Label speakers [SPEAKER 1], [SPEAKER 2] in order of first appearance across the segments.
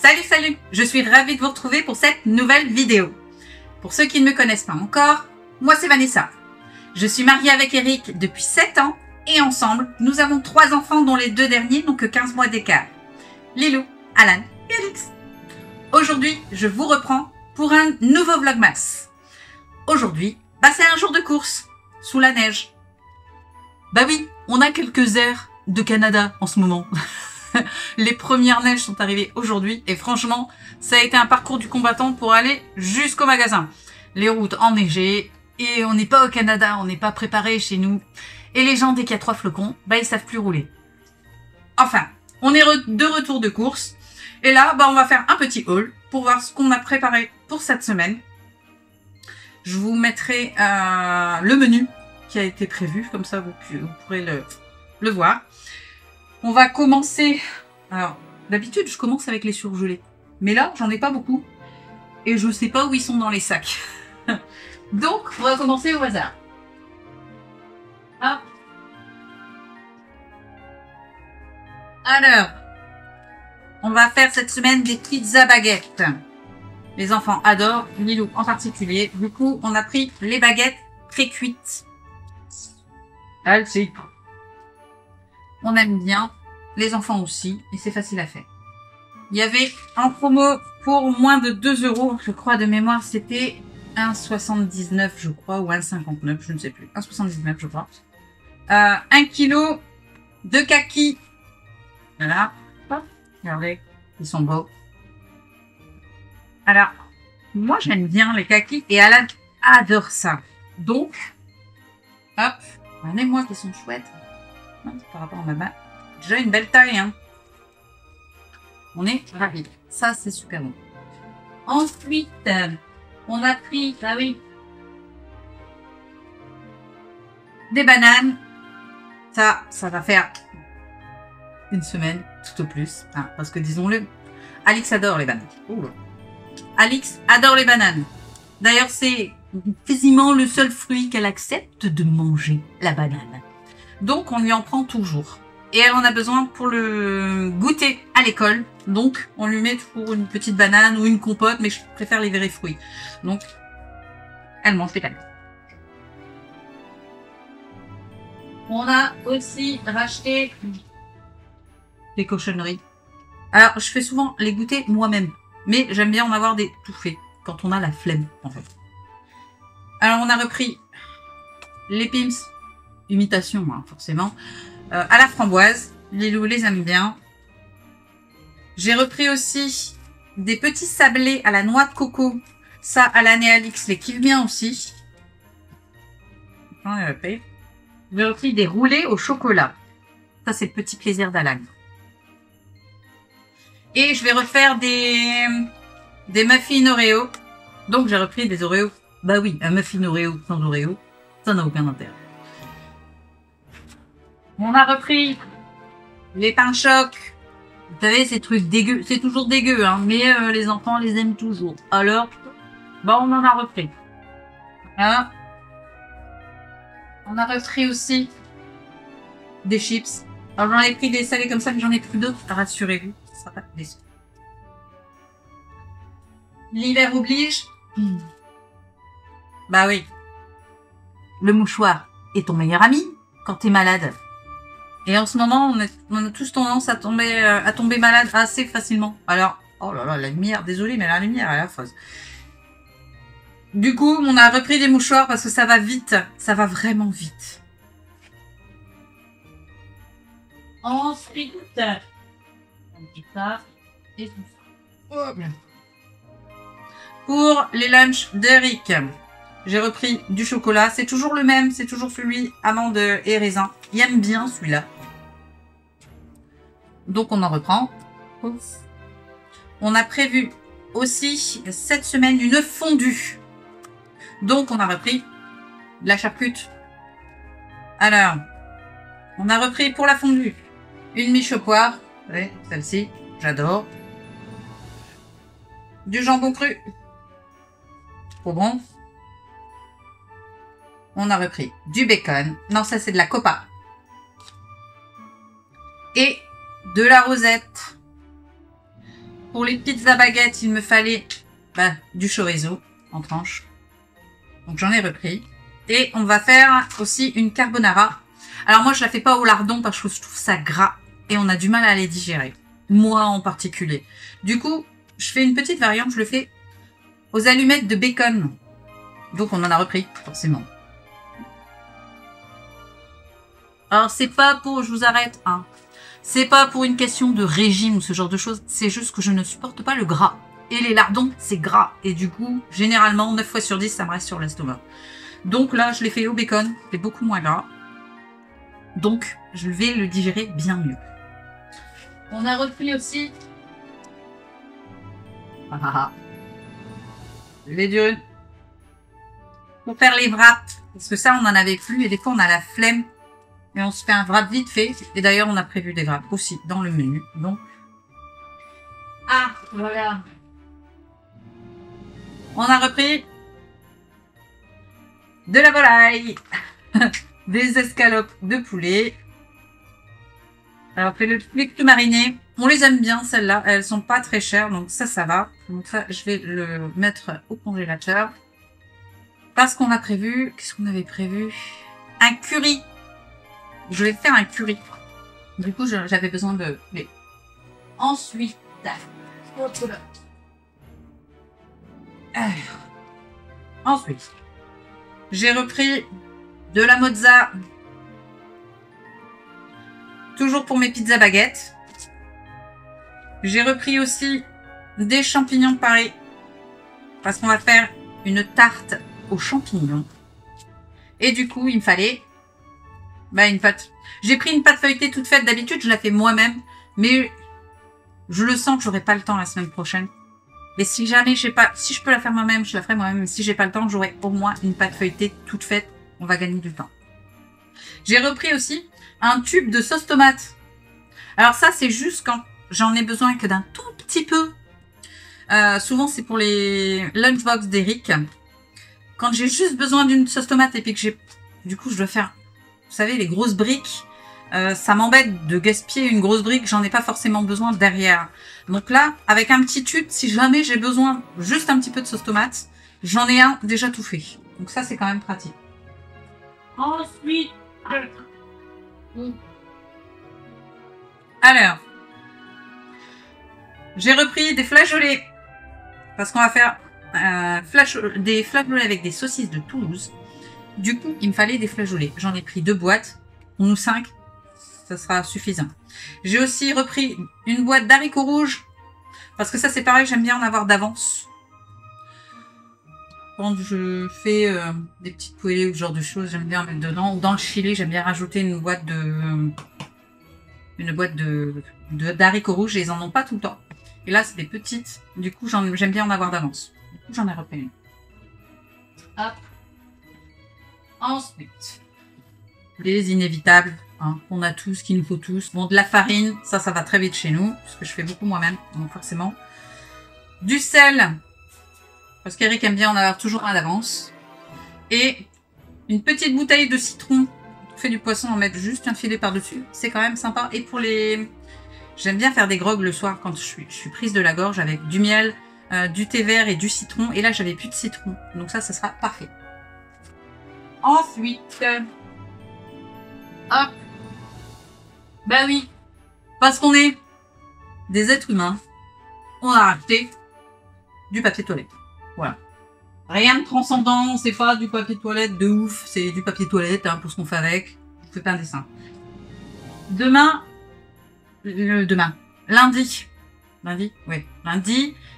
[SPEAKER 1] Salut, salut! Je suis ravie de vous retrouver pour cette nouvelle vidéo. Pour ceux qui ne me connaissent pas encore, moi c'est Vanessa. Je suis mariée avec Eric depuis 7 ans et ensemble, nous avons 3 enfants dont les 2 derniers n'ont que 15 mois d'écart. Lilou, Alan et Alix. Aujourd'hui, je vous reprends pour un nouveau vlogmas. Aujourd'hui, c'est un jour de course, sous la neige. Bah oui, on a quelques airs de Canada en ce moment. Les premières neiges sont arrivées aujourd'hui et franchement, ça a été un parcours du combattant pour aller jusqu'au magasin. Les routes enneigées et on n'est pas au Canada, on n'est pas préparé chez nous. Et les gens, dès qu'il y a 3 flocons, ils savent plus rouler. Enfin, on est de retour de course et là, on va faire un petit haul pour voir ce qu'on a préparé pour cette semaine. Je vous mettrai le menu qui a été prévu, comme ça vous pourrez le voir. On va commencer, alors d'habitude je commence avec les surgelés, mais là j'en ai pas beaucoup et je sais pas où ils sont dans les sacs. Donc on va commencer au hasard. Hop. Alors, on va faire cette semaine des pizzas baguettes. Les enfants adorent, Lilou en particulier. Du coup, on a pris les baguettes pré-cuites. Allez. On aime bien, les enfants aussi, et c'est facile à faire. Il y avait en promo pour moins de 2 €, je crois de mémoire, c'était 1,79 je crois, ou 1,59, je ne sais plus. 1,79 je crois. 1 kg de kakis. Voilà. Hop, regardez, ils sont beaux. Alors, moi j'aime bien les kakis et Alan adore ça. Donc, hop, regardez-moi qui sont chouettes. Par rapport à ma main, déjà une belle taille, hein. On est ravis. Ça, c'est super bon. Ensuite, on a pris, des bananes. Ça va faire une semaine, tout au plus. Hein, parce que disons-le, Alix adore les bananes. Ouh. Alix adore les bananes. D'ailleurs, c'est quasiment le seul fruit qu'elle accepte de manger, la banane. Donc, on lui en prend toujours. Et elle en a besoin pour le goûter à l'école. Donc, on lui met toujours une petite banane ou une compote, mais je préfère les vrais fruits. Donc, elle mange les bananes. On a aussi racheté des cochonneries. Alors, je fais souvent les goûter moi-même. Mais j'aime bien en avoir des tout faits. Quand on a la flemme, en fait. Alors, on a repris les Pim's. Imitation, hein, forcément. À la framboise. Lilou les aime bien. J'ai repris aussi des petits sablés à la noix de coco. Ça, Alan et Alix les kiffent bien aussi. J'ai repris des roulés au chocolat. Ça, c'est le petit plaisir d'Alan. Et je vais refaire des muffins Oreo. Donc, j'ai repris des Oreos. Bah oui, un muffin Oreo sans Oreo, ça n'a aucun intérêt. On a repris les pains chocs. Vous savez, ces trucs dégueux. C'est toujours dégueu, hein, mais les enfants les aiment toujours. Alors, on en a repris. Voilà. On a repris aussi des chips. Alors, j'en ai pris des salés comme ça, mais j'en ai plus d'autres. Rassurez-vous, ça sera pas déçu. L'hiver oblige. Bah oui. Le mouchoir est ton meilleur ami quand t'es malade. Et en ce moment, on a tous tendance à tomber malade assez facilement. Alors, oh là là, la lumière, désolée, mais la lumière est affreuse. Du coup, on a repris des mouchoirs parce que ça va vite. Ça va vraiment vite. Ensuite, ça et tout ça. Oh, bien. Pour les lunchs d'Eric, j'ai repris du chocolat. C'est toujours le même, c'est toujours celui amande et raisin. Il aime bien celui-là. Donc, on en reprend. On a prévu aussi cette semaine une fondue. Donc, on a repris de la charcute. Alors, on a repris pour la fondue une miche au poire. Oui, celle-ci, j'adore. Du jambon cru. Trop bon. On a repris du bacon. Non, ça, c'est de la copa. Et de la rosette. Pour les pizzas baguettes, il me fallait du chorizo en tranches. Donc j'en ai repris. Et on va faire aussi une carbonara. Alors moi, je la fais pas au lardon parce que je trouve ça gras. Et on a du mal à les digérer. Moi en particulier. Du coup, je fais une petite variante. Je le fais aux allumettes de bacon. Donc on en a repris, forcément. Alors c'est pas pour... Je vous arrête, hein. C'est pas pour une question de régime ou ce genre de choses. C'est juste que je ne supporte pas le gras. Et les lardons, c'est gras. Et du coup, généralement, 9 fois sur 10, ça me reste sur l'estomac. Donc là, je l'ai fait au bacon. C'est beaucoup moins gras. Donc, je vais le digérer bien mieux. On a repris aussi... les durum. Pour faire les wraps. Parce que ça, on n'en avait plus. Et des fois, on a la flemme. Et on se fait un wrap vite fait. Et d'ailleurs, on a prévu des wraps aussi dans le menu. Donc, ah, voilà. On a repris de la volaille, des escalopes de poulet. Alors, les plus marinés. On les aime bien, celles-là. Elles sont pas très chères, donc ça va. Donc ça, je vais le mettre au congélateur. Parce qu'on a prévu... Qu'est-ce qu'on avait prévu? Un curry. Je vais faire un curry. Du coup, j'avais besoin de lait. Ensuite, ensuite, j'ai repris de la mozza. Toujours pour mes pizzas baguettes. J'ai repris aussi des champignons de Paris. Parce qu'on va faire une tarte aux champignons. Et du coup, il me fallait... une pâte. J'ai pris une pâte feuilletée toute faite. D'habitude, je la fais moi-même. Mais je le sens que j'aurai pas le temps la semaine prochaine. Et si jamais j'ai pas... Si je peux la faire moi-même, je la ferai moi-même. Mais si j'ai pas le temps, j'aurai au moins une pâte feuilletée toute faite. On va gagner du temps. J'ai repris aussi un tube de sauce tomate. Alors ça, c'est juste quand j'en ai besoin que d'un tout petit peu. Souvent, c'est pour les lunchbox d'Eric. Quand j'ai juste besoin d'une sauce tomate et puis que j'ai... Du coup, je dois faire... Vous savez, les grosses briques, ça m'embête de gaspiller une grosse brique, j'en ai pas forcément besoin derrière. Donc là, avec un petit tube, si jamais j'ai besoin juste un petit peu de sauce tomate, j'en ai un déjà tout fait. Donc ça, c'est quand même pratique. Ensuite... Alors, j'ai repris des flageolets. Parce qu'on va faire des flageolets avec des saucisses de Toulouse. Du coup, il me fallait des flageolets. J'en ai pris 2 boîtes. Ou 5. Ça sera suffisant. J'ai aussi repris une boîte d'haricots rouges. Parce que ça, c'est pareil, j'aime bien en avoir d'avance. Quand je fais des petites poêlées ou ce genre de choses, j'aime bien en mettre dedans. Ou dans le chili, j'aime bien rajouter une boîte d'haricots rouges. Et ils en ont pas tout le temps. Et là, c'est des petites. Du coup, j'aime bien en avoir d'avance. Du coup, j'en ai repris une. Hop. Ensuite, les inévitables, hein, qu'on a tous, qu'il nous faut tous. Bon, de la farine, ça va très vite chez nous, parce que je fais beaucoup moi-même, donc forcément. Du sel, parce qu'Eric aime bien en avoir toujours un d'avance. Et une petite bouteille de citron. On fait du poisson, en mettre juste un filet par-dessus. C'est quand même sympa. Et pour les... J'aime bien faire des grogs le soir quand je suis prise de la gorge avec du miel, du thé vert et du citron. Et là, j'avais plus de citron. Donc ça sera parfait. Ensuite, hop, bah oui, parce qu'on est des êtres humains, on a acheté du papier toilette. Voilà. Rien de transcendant, c'est pas du papier toilette de ouf, c'est du papier toilette hein, pour ce qu'on fait avec. Je vous fais pas un dessin. Lundi,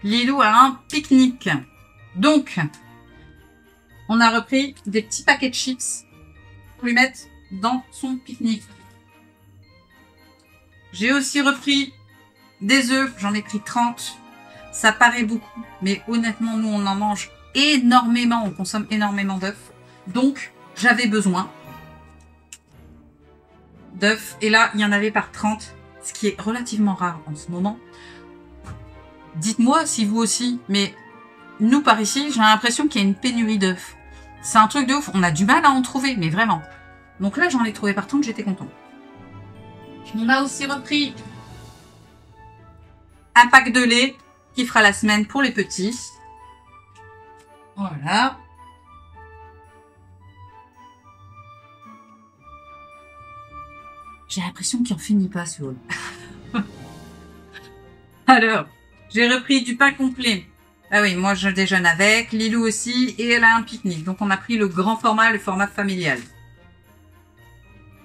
[SPEAKER 1] Lilou a un pique-nique. Donc, on a repris des petits paquets de chips pour lui mettre dans son pique-nique. J'ai aussi repris des œufs. J'en ai pris 30. Ça paraît beaucoup. Mais honnêtement, nous, on en mange énormément. On consomme énormément d'œufs. Donc, j'avais besoin d'œufs. Et là, il y en avait par 30. Ce qui est relativement rare en ce moment. Dites-moi si vous aussi. Mais nous, par ici, j'ai l'impression qu'il y a une pénurie d'œufs. C'est un truc de ouf. On a du mal à en trouver, mais vraiment. Donc là, j'en ai trouvé par 30, j'étais content. On a aussi repris un pack de lait. qui fera la semaine pour les petits. Voilà. J'ai l'impression qu'il en finit pas ce haul. Alors, j'ai repris du pain complet. Ah oui, moi je déjeune avec, Lilou aussi, et elle a un pique-nique. Donc on a pris le grand format, le format familial.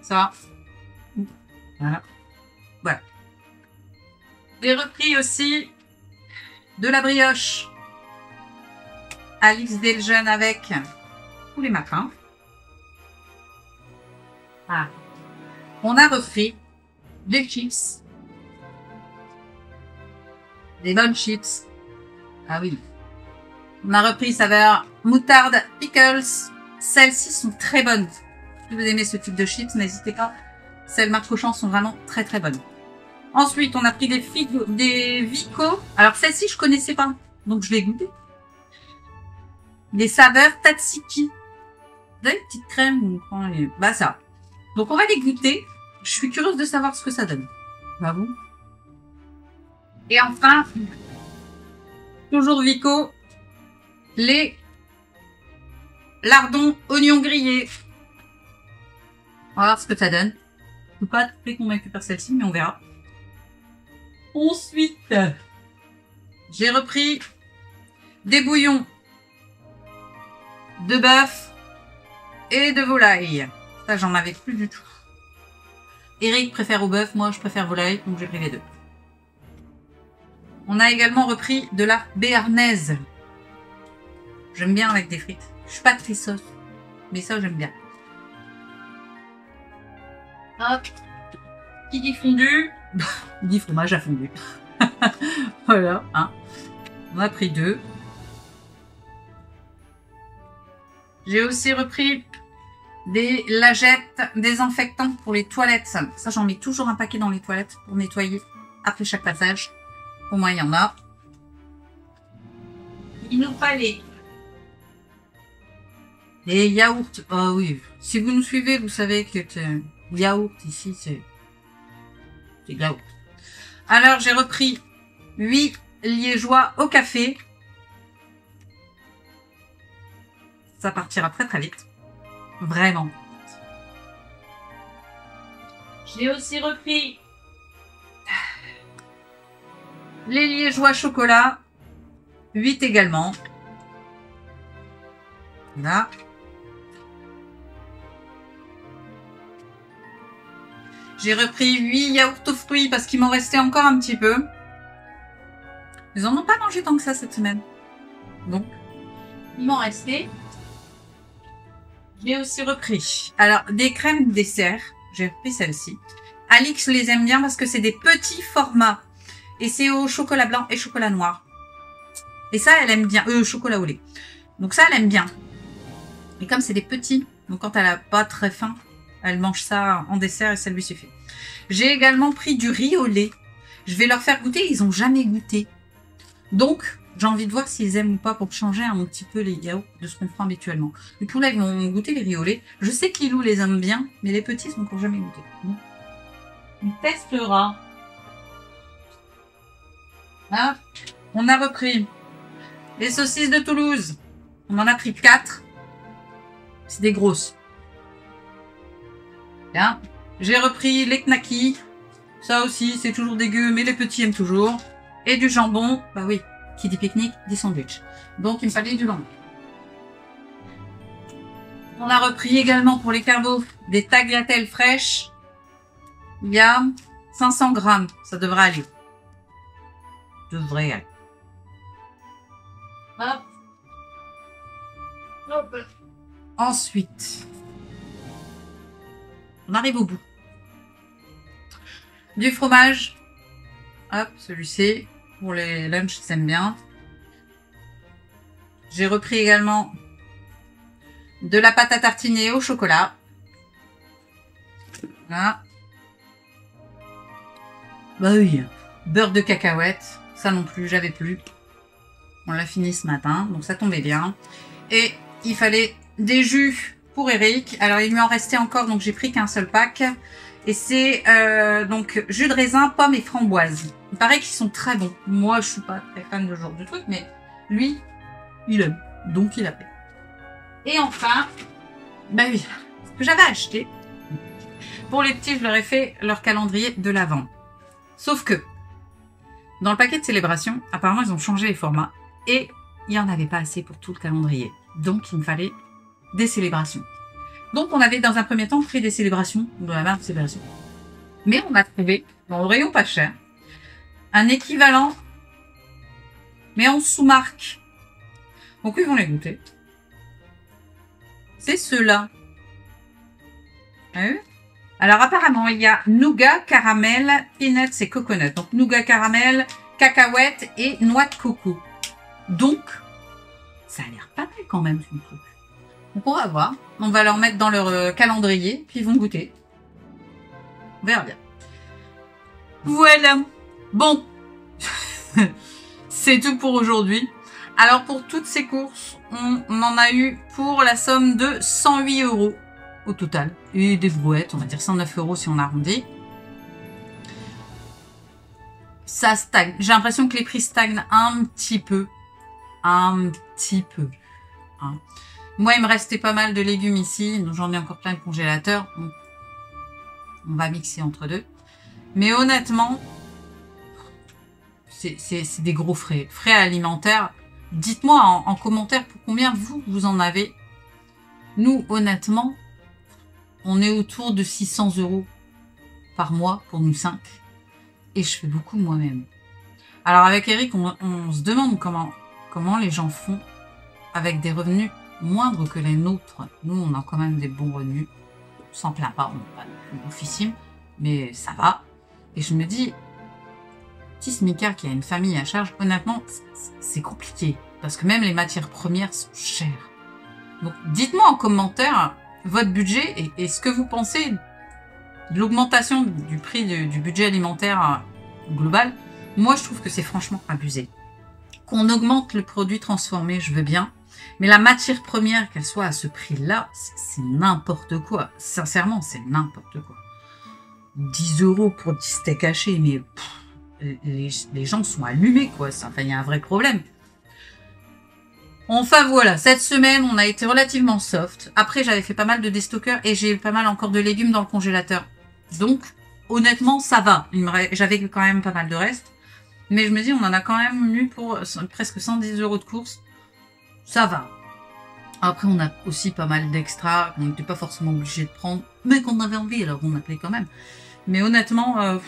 [SPEAKER 1] Ça. Voilà. Voilà. J'ai repris aussi de la brioche. Alix déjeune avec tous les matins. Ah. On a repris des chips. Des bonnes chips. Ah oui. On a repris saveur moutarde pickles. Celles-ci sont très bonnes. Si vous aimez ce type de chips, n'hésitez pas. Celles Marc Auchan sont vraiment très très bonnes. Ensuite, on a pris des Vico. Alors celles-ci, je connaissais pas. Donc je vais goûter. Des saveurs Tatsiki. Vous avez une petite crème. Bah ça. Donc on va les goûter. Je suis curieuse de savoir ce que ça donne. Bah bon. Et enfin, toujours Vico, les lardons oignons grillés. On va voir ce que ça donne. Je ne peux pas très convaincue par celle-ci, mais on verra. Ensuite, j'ai repris des bouillons de bœuf et de volaille. Ça, j'en avais plus du tout. Eric préfère au bœuf, moi je préfère volaille, donc j'ai pris les deux. On a également repris de la béarnaise. J'aime bien avec des frites. Je suis pas très sauce, mais ça j'aime bien. Hop. Qui dit fondu, dit fromage à fondu. Voilà, hein. On a pris deux. J'ai aussi repris des lagettes désinfectantes pour les toilettes. Ça, j'en mets toujours un paquet dans les toilettes pour nettoyer après chaque passage. Au moins, il y en a. Il nous fallait des yaourts. Ah oui, si vous nous suivez, vous savez que yaourt ici, c'est yaourt. Alors, j'ai repris 8 liégeois au café. Ça partira très très vite. Vraiment. J'ai aussi repris les liégeois chocolat. 8 également. Là. J'ai repris 8 yaourts aux fruits parce qu'il m'en restait encore un petit peu. Ils en ont pas mangé tant que ça cette semaine. Donc, il m'en restait. J'ai aussi repris. Alors, des crèmes dessert. J'ai repris celle-ci. Alix les aime bien parce que c'est des petits formats. Et c'est au chocolat blanc et chocolat noir. Et ça, elle aime bien. Chocolat au lait. Donc ça, elle aime bien. Et comme c'est des petits, donc quand elle a pas très faim, elle mange ça en dessert et ça lui suffit. J'ai également pris du riz au lait. Je vais leur faire goûter. Ils ont jamais goûté. Donc, j'ai envie de voir s'ils aiment ou pas pour changer un petit peu les yaourts de ce qu'on prend habituellement. Du coup, là, ils vont goûter les riz au lait. Je sais que Lilou les aime bien, mais les petits, ils n'ont encore jamais goûté. On testera. Là, on a repris les saucisses de Toulouse. On en a pris 4. C'est des grosses. Bien. J'ai repris les knackis. Ça aussi, c'est toujours dégueu, mais les petits aiment toujours. Et du jambon. Bah oui. Qui dit pique-nique, dit sandwich. Donc, il me fallait du jambon. On a repris également pour les carbos des tagliatelles fraîches. Il y a 500 grammes. Ça devrait aller. Devrait aller. Hop. Hop. Ensuite, on arrive au bout. Du fromage. Hop, celui-ci. Pour les lunchs, ils aiment bien. J'ai repris également de la pâte à tartiner au chocolat. Voilà. Bah oui. Beurre de cacahuète. Ça non plus, j'avais plus. On l'a fini ce matin, donc ça tombait bien. Et il fallait des jus pour Eric. Alors il lui en restait encore, donc j'ai pris qu'un seul pack. Et c'est donc jus de raisin, pommes et framboises. Il paraît qu'ils sont très bons. Moi, je suis pas très fan de ce genre de truc, mais lui, il aime. Donc, il a fait. Et enfin, bah oui, ce que j'avais acheté. Pour les petits, je leur ai fait leur calendrier de l'Avent. Sauf que, dans le paquet de célébration, apparemment, ils ont changé les formats. Et il n'y en avait pas assez pour tout le calendrier. Donc, il me fallait des célébrations. Donc, on avait dans un premier temps pris des célébrations, dans la marque célébration. Mais on a trouvé, dans le rayon pas cher, un équivalent, mais en sous-marque. Donc, ils vont les goûter. C'est ceux-là. Alors, apparemment, il y a nougat, caramel, peanuts et coconut. Donc, nougat, caramel, cacahuètes et noix de coco. Donc, ça a l'air pas mal quand même, ce truc. Donc, on va voir. On va leur mettre dans leur calendrier, puis ils vont goûter. On verra bien. Voilà. Bon. C'est tout pour aujourd'hui. Alors, pour toutes ces courses, on en a eu pour la somme de 108 € au total. Et des brouettes, on va dire 109 € si on arrondit. Ça stagne. J'ai l'impression que les prix stagnent un petit peu. Un petit peu. Hein. Moi, il me restait pas mal de légumes ici. J'en ai encore plein de congélateurs. On va mixer entre deux. Mais honnêtement, c'est des gros frais. Frais alimentaires. Dites-moi en commentaire pour combien vous en avez. Nous, honnêtement, on est autour de 600 € par mois pour nous 5. Et je fais beaucoup moi-même. Alors avec Eric, on se demande comment les gens font avec des revenus moindres que les nôtres. Nous, on a quand même des bons revenus. On s'en plaint pas, on n'est pas oufissime, mais ça va. Et je me dis, petit smicard qui a une famille à charge, honnêtement, c'est compliqué. Parce que même les matières premières sont chères. Donc dites-moi en commentaire votre budget et ce que vous pensez de l'augmentation du prix du budget alimentaire global. Moi, je trouve que c'est franchement abusé. Qu'on augmente le produit transformé, je veux bien. Mais la matière première, qu'elle soit à ce prix-là, c'est n'importe quoi. Sincèrement, c'est n'importe quoi. 10 € pour 10 steaks hachés, mais les gens sont allumés, quoi. Enfin, il y a un vrai problème. Enfin, voilà. Cette semaine, on a été relativement soft. Après, j'avais fait pas mal de déstockers et j'ai pas mal encore de légumes dans le congélateur. Donc, honnêtement, ça va. J'avais quand même pas mal de restes. Mais je me dis, on en a quand même eu pour presque 110 € de course. Ça va. Après, on a aussi pas mal d'extras qu'on n'était pas forcément obligé de prendre, mais qu'on avait envie, alors on a pris quand même. Mais honnêtement,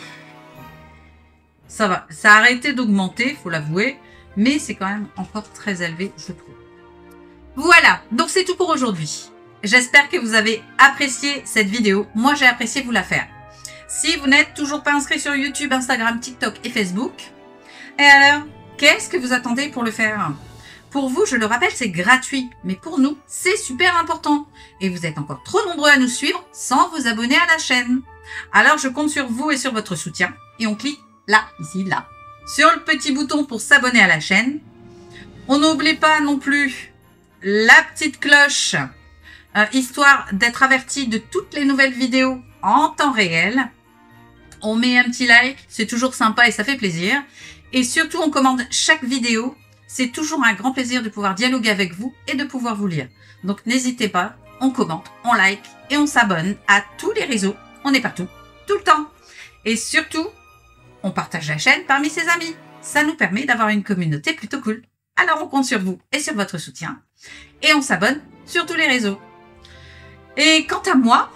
[SPEAKER 1] ça va. Ça a arrêté d'augmenter, faut l'avouer, mais c'est quand même encore très élevé, je trouve. Voilà, donc c'est tout pour aujourd'hui. J'espère que vous avez apprécié cette vidéo. Moi, j'ai apprécié vous la faire. Si vous n'êtes toujours pas inscrit sur YouTube, Instagram, TikTok et Facebook, et alors, qu'est-ce que vous attendez pour le faire ? Pour vous, je le rappelle, c'est gratuit. Mais pour nous, c'est super important. Et vous êtes encore trop nombreux à nous suivre sans vous abonner à la chaîne. Alors, je compte sur vous et sur votre soutien. Et on clique là, ici, là, sur le petit bouton pour s'abonner à la chaîne. On n'oublie pas non plus la petite cloche, histoire d'être averti de toutes les nouvelles vidéos en temps réel. On met un petit like, c'est toujours sympa et ça fait plaisir. Et surtout, on commande chaque vidéo. C'est toujours un grand plaisir de pouvoir dialoguer avec vous et de pouvoir vous lire. Donc n'hésitez pas, on commente, on like et on s'abonne à tous les réseaux. On est partout, tout le temps. Et surtout, on partage la chaîne parmi ses amis. Ça nous permet d'avoir une communauté plutôt cool. Alors on compte sur vous et sur votre soutien. Et on s'abonne sur tous les réseaux. Et quant à moi,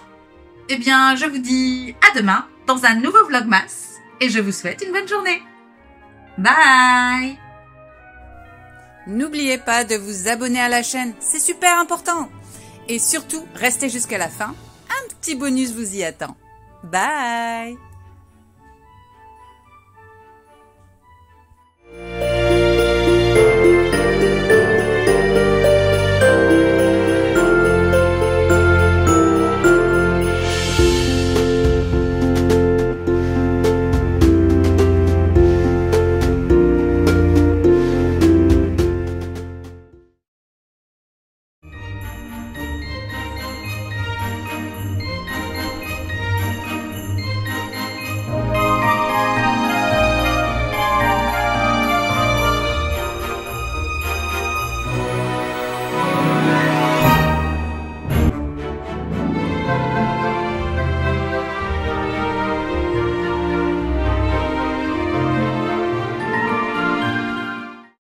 [SPEAKER 1] eh bien je vous dis à demain dans un nouveau Vlogmas. Et je vous souhaite une bonne journée. Bye!
[SPEAKER 2] N'oubliez pas de vous abonner à la chaîne, c'est super important. Et surtout, restez jusqu'à la fin, un petit bonus vous y attend. Bye!